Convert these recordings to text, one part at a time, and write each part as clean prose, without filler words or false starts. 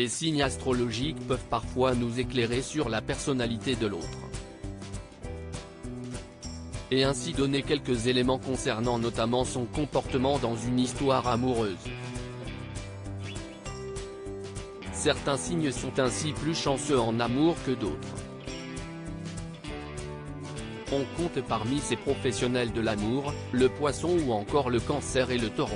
Les signes astrologiques peuvent parfois nous éclairer sur la personnalité de l'autre, et ainsi donner quelques éléments concernant notamment son comportement dans une histoire amoureuse. Certains signes sont ainsi plus chanceux en amour que d'autres. On compte parmi ces professionnels de l'amour, le Poisson ou encore le Cancer et le Taureau.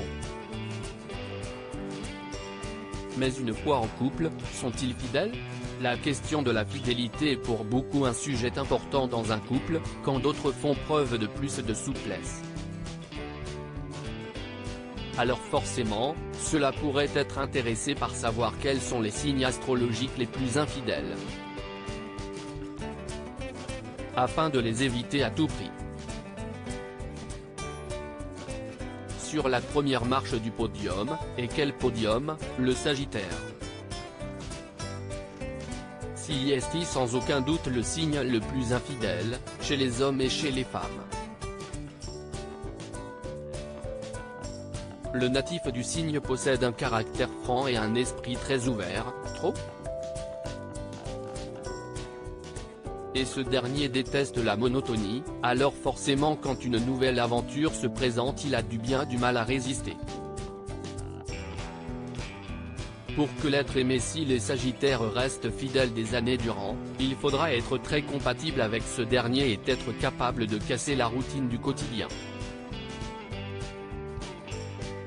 Mais une fois en couple, sont-ils fidèles? La question de la fidélité est pour beaucoup un sujet important dans un couple, quand d'autres font preuve de plus de souplesse. Alors forcément, cela pourrait être intéressé par savoir quels sont les signes astrologiques les plus infidèles, afin de les éviter à tout prix. Sur la première marche du podium, et quel podium? Le Sagittaire. Si est sans aucun doute le signe le plus infidèle, chez les hommes et chez les femmes. Le natif du signe possède un caractère franc et un esprit très ouvert, trop. Et ce dernier déteste la monotonie, alors forcément quand une nouvelle aventure se présente il a bien du mal à résister. Pour que l'être aimé si les Sagittaires restent fidèles des années durant, il faudra être très compatible avec ce dernier et être capable de casser la routine du quotidien.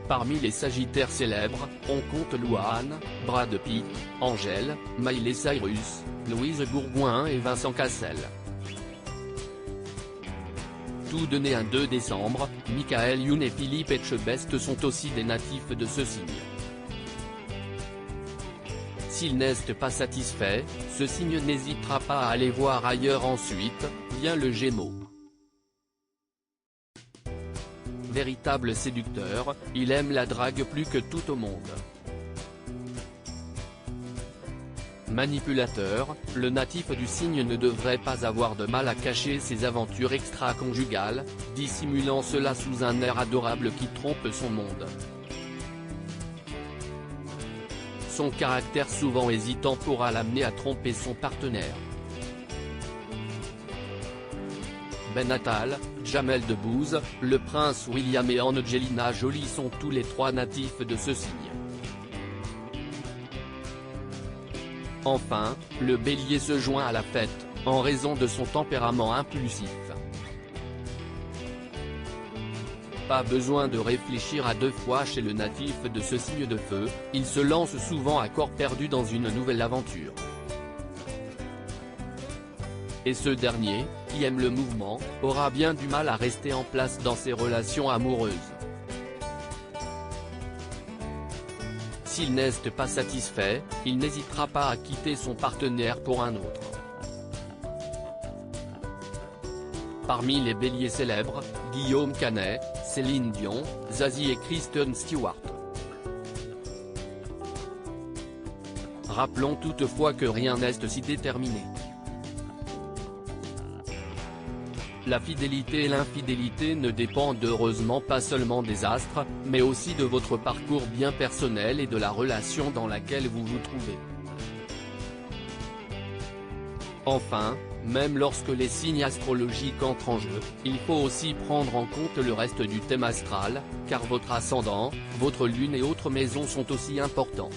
Parmi les Sagittaires célèbres, on compte Louane, Brad Pitt, Angèle, Miley Cyrus, Louise Bourgoin et Vincent Cassel. Tous deux nés un 2 décembre, Michael Youn et Philippe Etchebest sont aussi des natifs de ce signe. S'ils n'est pas satisfait, ce signe n'hésitera pas à aller voir ailleurs ensuite, vient le Gémeaux. Véritable séducteur, il aime la drague plus que tout au monde. Manipulateur, le natif du signe ne devrait pas avoir de mal à cacher ses aventures extra-conjugales, dissimulant cela sous un air adorable qui trompe son monde. Son caractère souvent hésitant pourra l'amener à tromper son partenaire. Ben Attal, Jamel Debbouze, le prince William et Angelina Jolie sont tous les trois natifs de ce signe. Enfin, le Bélier se joint à la fête, en raison de son tempérament impulsif. Pas besoin de réfléchir à deux fois chez le natif de ce signe de feu, il se lance souvent à corps perdu dans une nouvelle aventure. Et ce dernier, qui aime le mouvement, aura bien du mal à rester en place dans ses relations amoureuses. S'il n'est pas satisfait, il n'hésitera pas à quitter son partenaire pour un autre. Parmi les béliers célèbres, Guillaume Canet, Céline Dion, Zazie et Kristen Stewart. Rappelons toutefois que rien n'est si déterminé. La fidélité et l'infidélité ne dépendent heureusement pas seulement des astres, mais aussi de votre parcours bien personnel et de la relation dans laquelle vous vous trouvez. Enfin, même lorsque les signes astrologiques entrent en jeu, il faut aussi prendre en compte le reste du thème astral, car votre ascendant, votre lune et autres maisons sont aussi importants.